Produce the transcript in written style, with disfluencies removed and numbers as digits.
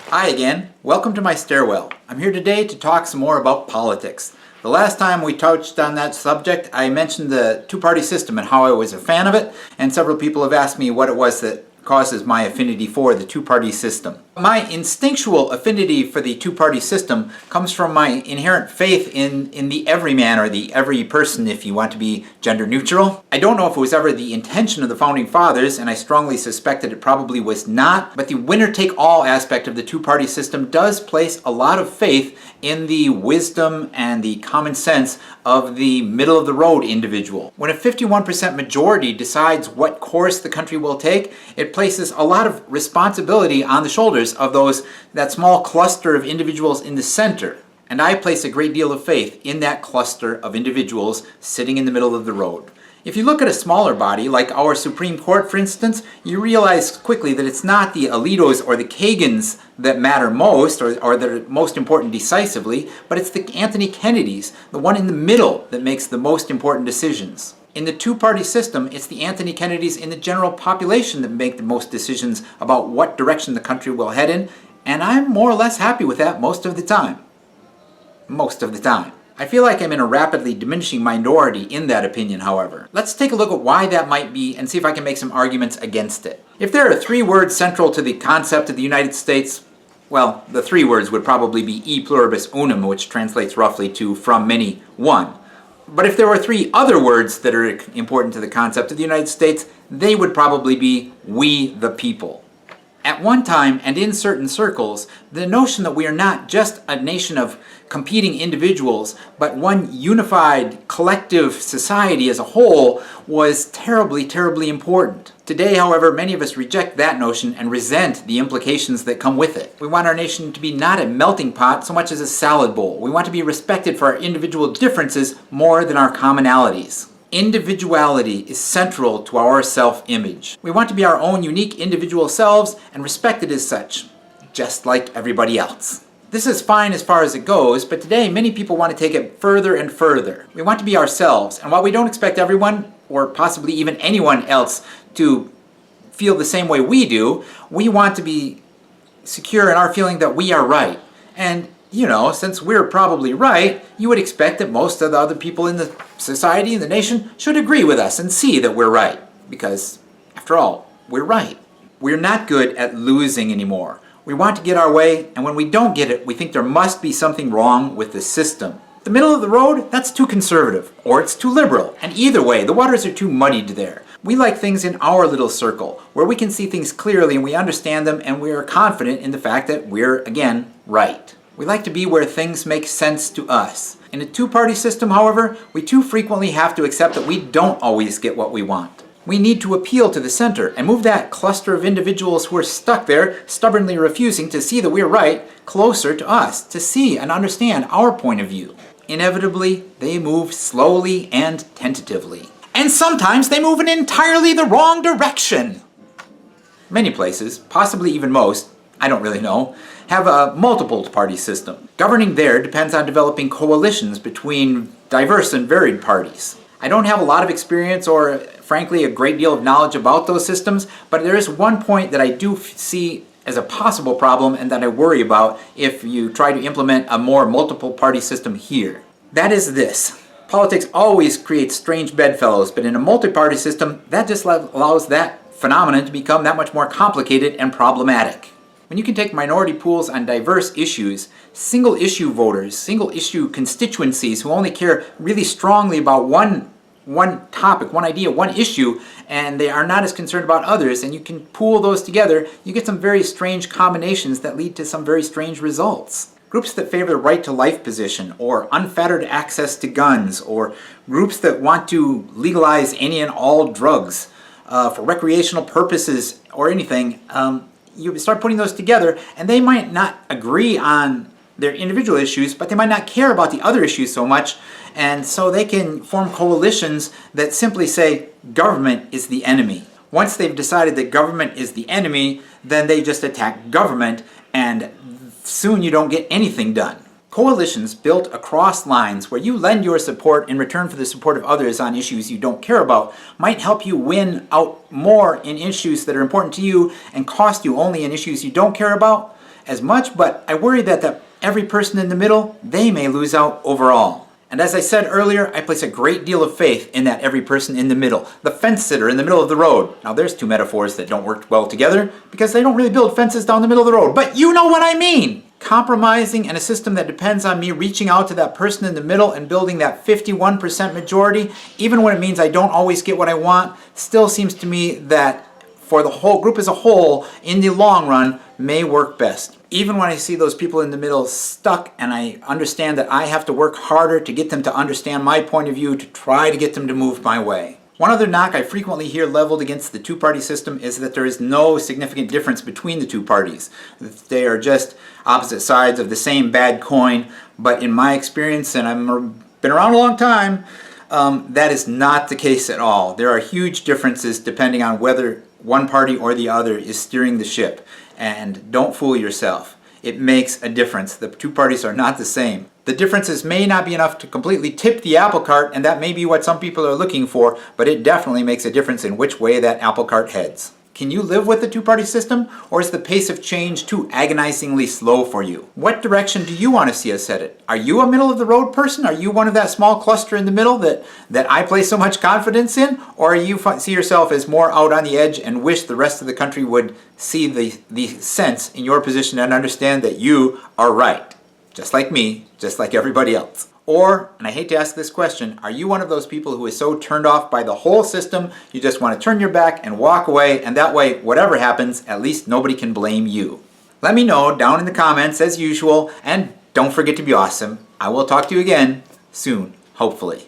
Hi again, welcome to my stairwell. I'm here today to talk some more about politics. The last time we touched on that subject, I mentioned the two-party system and how I was a fan of it, and several people have asked me what it was that causes my affinity for the two-party system. My instinctual affinity for the two-party system comes from my inherent faith in the everyman, or the every person if you want to be gender neutral. I don't know if it was ever the intention of the Founding Fathers, and I strongly suspect that it probably was not, but the winner-take-all aspect of the two-party system does place a lot of faith in the wisdom and the common sense of the middle-of-the-road individual. When a 51% majority decides what course the country will take, it places a lot of responsibility on the shoulders of that small cluster of individuals in the center. And I place a great deal of faith in that cluster of individuals sitting in the middle of the road. If you look at a smaller body, like our Supreme Court, for instance, you realize quickly that it's not the Alitos or the Kagans that matter most, or that are most important decisively, but it's the Anthony Kennedys, the one in the middle, that makes the most important decisions. In the two-party system, it's the Anthony Kennedys in the general population that make the most decisions about what direction the country will head in, and I'm more or less happy with that most of the time. Most of the time. I feel like I'm in a rapidly diminishing minority in that opinion, however. Let's take a look at why that might be and see if I can make some arguments against it. If there are 3 words central to the concept of the United States, well, the 3 words would probably be e pluribus unum, which translates roughly to from many, one. But if there were 3 other words that are important to the concept of the United States, they would probably be we the people. At one time, and in certain circles, the notion that we are not just a nation of competing individuals, but one unified collective society as a whole was terribly, terribly important. Today, however, many of us reject that notion and resent the implications that come with it. We want our nation to be not a melting pot so much as a salad bowl. We want to be respected for our individual differences more than our commonalities. Individuality is central to our self-image. We want to be our own unique individual selves and respected as such, just like everybody else. This is fine as far as it goes, but today many people want to take it further and further. We want to be ourselves, and while we don't expect everyone, or possibly even anyone else, to feel the same way we do, we want to be secure in our feeling that we are right. And since we're probably right, you would expect that most of the other people in the society and the nation should agree with us and see that we're right. Because, after all, we're right. We're not good at losing anymore. We want to get our way, and when we don't get it, we think there must be something wrong with the system. The middle of the road, that's too conservative, or it's too liberal. And either way, the waters are too muddied there. We like things in our little circle, where we can see things clearly and we understand them, and we are confident in the fact that we're, again, right. We like to be where things make sense to us. In a two-party system, however, we too frequently have to accept that we don't always get what we want. We need to appeal to the center and move that cluster of individuals who are stuck there, stubbornly refusing to see that we're right, closer to us, to see and understand our point of view. Inevitably, they move slowly and tentatively. And sometimes they move in entirely the wrong direction. Many places, possibly even most, I don't really know, have a multiple-party system. Governing there depends on developing coalitions between diverse and varied parties. I don't have a lot of experience or, frankly, a great deal of knowledge about those systems, but there is one point that I do see as a possible problem and that I worry about if you try to implement a more multiple-party system here. That is this. Politics always creates strange bedfellows, but in a multi-party system, that just allows that phenomenon to become that much more complicated and problematic. When you can take minority pools on diverse issues, single-issue voters, single-issue constituencies who only care really strongly about one topic, one idea, one issue, and they are not as concerned about others, and you can pool those together, you get some very strange combinations that lead to some very strange results. Groups that favor the right to life position, or unfettered access to guns, or groups that want to legalize any and all drugs for recreational purposes or anything, you start putting those together, and they might not agree on their individual issues, but they might not care about the other issues so much, and so they can form coalitions that simply say government is the enemy. Once they've decided that government is the enemy, then they just attack government, and soon you don't get anything done. Coalitions built across lines where you lend your support in return for the support of others on issues you don't care about might help you win out more in issues that are important to you and cost you only in issues you don't care about. as much, but I worry that every person in the middle, they may lose out overall. And as I said earlier, I place a great deal of faith in that every person in the middle, the fence sitter in the middle of the road. Now there's two metaphors that don't work well together because they don't really build fences down the middle of the road, but you know what I mean! Compromising and a system that depends on me reaching out to that person in the middle and building that 51% majority, even when it means I don't always get what I want, still seems to me that for the whole group as a whole, in the long run, may work best. Even when I see those people in the middle stuck and I understand that I have to work harder to get them to understand my point of view to try to get them to move my way. One other knock I frequently hear leveled against the two-party system is that there is no significant difference between the two parties. They are just opposite sides of the same bad coin, but in my experience, and I've been around a long time, that is not the case at all. There are huge differences depending on whether one party or the other is steering the ship. And don't fool yourself. It makes a difference. The two parties are not the same. The differences may not be enough to completely tip the apple cart, and that may be what some people are looking for, but it definitely makes a difference in which way that apple cart heads. Can you live with the two-party system, or is the pace of change too agonizingly slow for you? What direction do you want to see us headed? Are you a middle-of-the-road person? Are you one of that small cluster in the middle that I place so much confidence in? Or you see yourself as more out on the edge and wish the rest of the country would see the sense in your position and understand that you are right? Just like me, just like everybody else. Or, and I hate to ask this question, are you one of those people who is so turned off by the whole system, you just want to turn your back and walk away, and that way, whatever happens, at least nobody can blame you? Let me know down in the comments as usual, and don't forget to be awesome. I will talk to you again soon, hopefully.